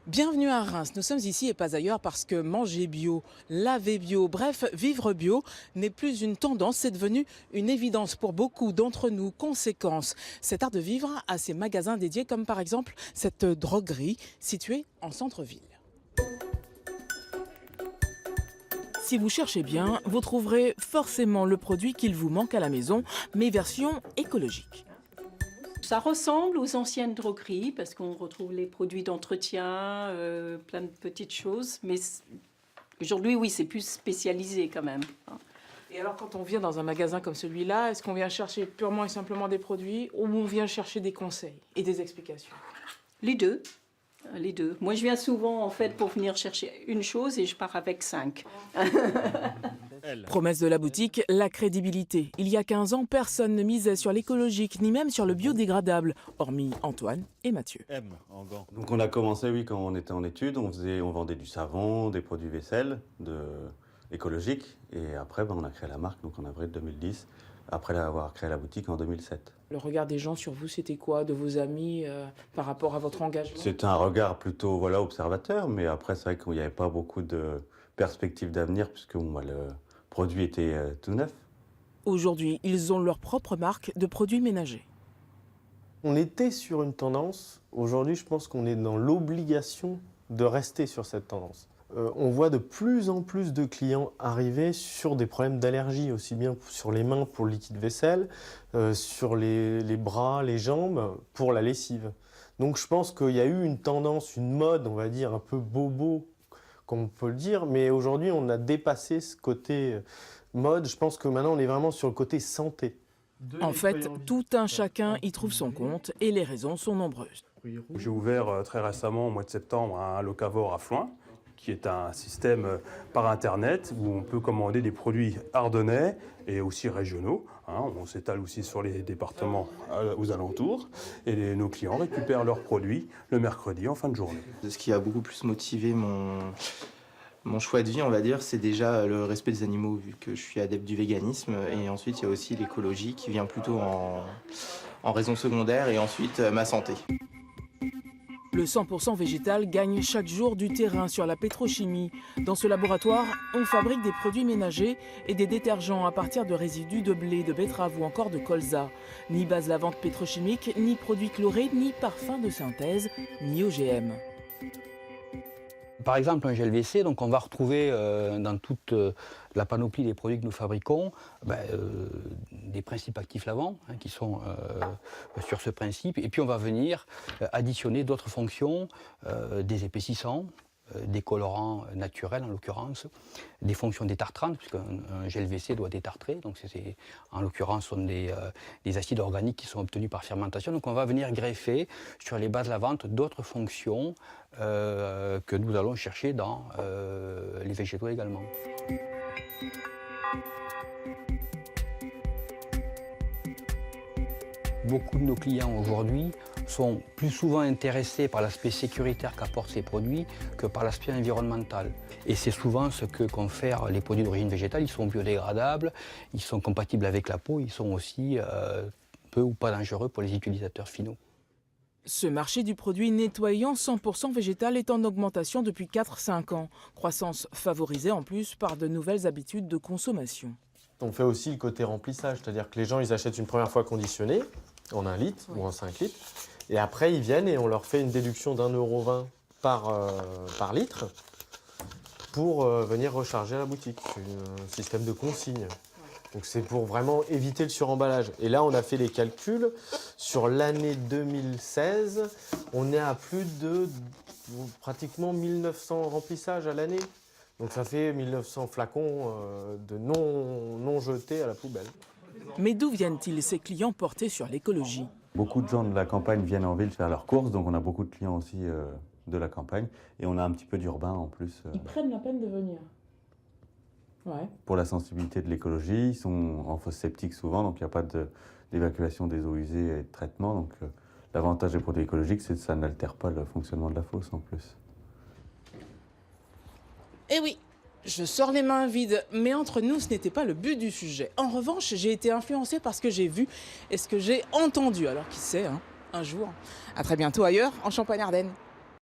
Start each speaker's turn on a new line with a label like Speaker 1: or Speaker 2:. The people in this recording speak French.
Speaker 1: Bienvenue à Reims, nous sommes ici et pas ailleurs parce que manger bio, laver bio, bref, vivre bio n'est plus une tendance, c'est devenu une évidence pour beaucoup d'entre nous. Conséquence, cet art de vivre a ses magasins dédiés comme par exemple cette droguerie située en centre-ville. Si vous cherchez bien, vous trouverez forcément le produit qu'il vous manque à la maison, mais version écologique.
Speaker 2: Ça ressemble aux anciennes drogueries parce qu'on retrouve les produits d'entretien, plein de petites choses. Mais aujourd'hui, oui, c'est plus spécialisé quand même.
Speaker 1: Et alors quand on vient dans un magasin comme celui-là, est-ce qu'on vient chercher purement et simplement des produits ou on vient chercher des conseils et des explications?
Speaker 2: Les deux. Les deux. Moi, je viens souvent en fait pour venir chercher une chose et je pars avec 5.
Speaker 1: Promesse de la boutique, la crédibilité. Il y a 15 ans, personne ne misait sur l'écologique ni même sur le biodégradable, hormis Antoine et Mathieu.
Speaker 3: Donc on a commencé, oui, quand on était en études, on vendait du savon, des produits vaisselle écologiques. Et après, on a créé la marque donc en avril 2010, après avoir créé la boutique en 2007.
Speaker 1: Le regard des gens sur vous, c'était quoi, de vos amis, par rapport à votre engagement?
Speaker 3: C'était un regard plutôt observateur, mais après, c'est vrai qu'il n'y avait pas beaucoup de perspectives d'avenir, puisque le produit était tout neuf.
Speaker 1: Aujourd'hui, ils ont leur propre marque de produits ménagers.
Speaker 4: On était sur une tendance. Aujourd'hui, je pense qu'on est dans l'obligation de rester sur cette tendance. On voit de plus en plus de clients arriver sur des problèmes d'allergie, aussi bien sur les mains pour le liquide vaisselle, sur les bras, les jambes, pour la lessive. Donc je pense qu'il y a eu une tendance, une mode, on va dire, un peu bobo, comme on peut le dire, mais aujourd'hui on a dépassé ce côté mode. Je pense que maintenant on est vraiment sur le côté santé.
Speaker 1: En fait, tout un chacun y trouve son compte et les raisons sont nombreuses.
Speaker 5: J'ai ouvert très récemment, au mois de septembre, un locavore à Floins, qui est un système par Internet où on peut commander des produits ardennais et aussi régionaux. On s'étale aussi sur les départements aux alentours et nos clients récupèrent leurs produits le mercredi en fin de journée.
Speaker 6: Ce qui a beaucoup plus motivé mon choix de vie, on va dire, c'est déjà le respect des animaux, vu que je suis adepte du véganisme. Et ensuite, il y a aussi l'écologie qui vient plutôt en raison secondaire et ensuite ma santé.
Speaker 1: Le 100% végétal gagne chaque jour du terrain sur la pétrochimie. Dans ce laboratoire, on fabrique des produits ménagers et des détergents à partir de résidus de blé, de betterave ou encore de colza. Ni base lavante pétrochimique, ni produits chlorés, ni parfums de synthèse, ni OGM.
Speaker 7: Par exemple, un gel WC, donc on va retrouver dans toute la panoplie des produits que nous fabriquons des principes actifs lavants qui sont sur ce principe. Et puis on va venir additionner d'autres fonctions, des épaississants, des colorants naturels en l'occurrence, des fonctions détartrantes, puisqu'un gel WC doit détartrer, donc en l'occurrence sont des acides organiques qui sont obtenus par fermentation. Donc on va venir greffer sur les bases lavantes d'autres fonctions que nous allons chercher dans les végétaux également. Beaucoup de nos clients aujourd'hui sont plus souvent intéressés par l'aspect sécuritaire qu'apportent ces produits que par l'aspect environnemental. Et c'est souvent ce que confèrent les produits d'origine végétale. Ils sont biodégradables, ils sont compatibles avec la peau, ils sont aussi peu ou pas dangereux pour les utilisateurs finaux.
Speaker 1: Ce marché du produit nettoyant 100% végétal est en augmentation depuis 4-5 ans. Croissance favorisée en plus par de nouvelles habitudes de consommation.
Speaker 4: On fait aussi le côté remplissage, c'est-à-dire que les gens ils achètent une première fois conditionné, en 1 litre ou en 5 litres, et après ils viennent et on leur fait une déduction d'1,20 € par litre pour venir recharger à la boutique. C'est un système de consigne. Donc c'est pour vraiment éviter le suremballage. Et là, on a fait les calculs. Sur l'année 2016, on est à plus de pratiquement 1900 remplissages à l'année. Donc ça fait 1900 flacons de non jetés à la poubelle.
Speaker 1: Mais d'où viennent-ils ces clients portés sur l'écologie?
Speaker 3: Beaucoup de gens de la campagne viennent en ville faire leurs courses, donc on a beaucoup de clients aussi de la campagne. Et on a un petit peu d'urbain en plus.
Speaker 1: Ils prennent la peine de venir. Ouais.
Speaker 3: Pour la sensibilité de l'écologie, ils sont en fosse septique souvent, donc il n'y a pas d'évacuation des eaux usées et de traitement. Donc l'avantage des produits écologiques, c'est que ça n'altère pas le fonctionnement de la fosse en plus.
Speaker 1: Eh oui, je sors les mains vides, mais entre nous, ce n'était pas le but du sujet. En revanche, j'ai été influencée par ce que j'ai vu et ce que j'ai entendu. Alors qui sait, un jour. À très bientôt ailleurs, en Champagne-Ardenne.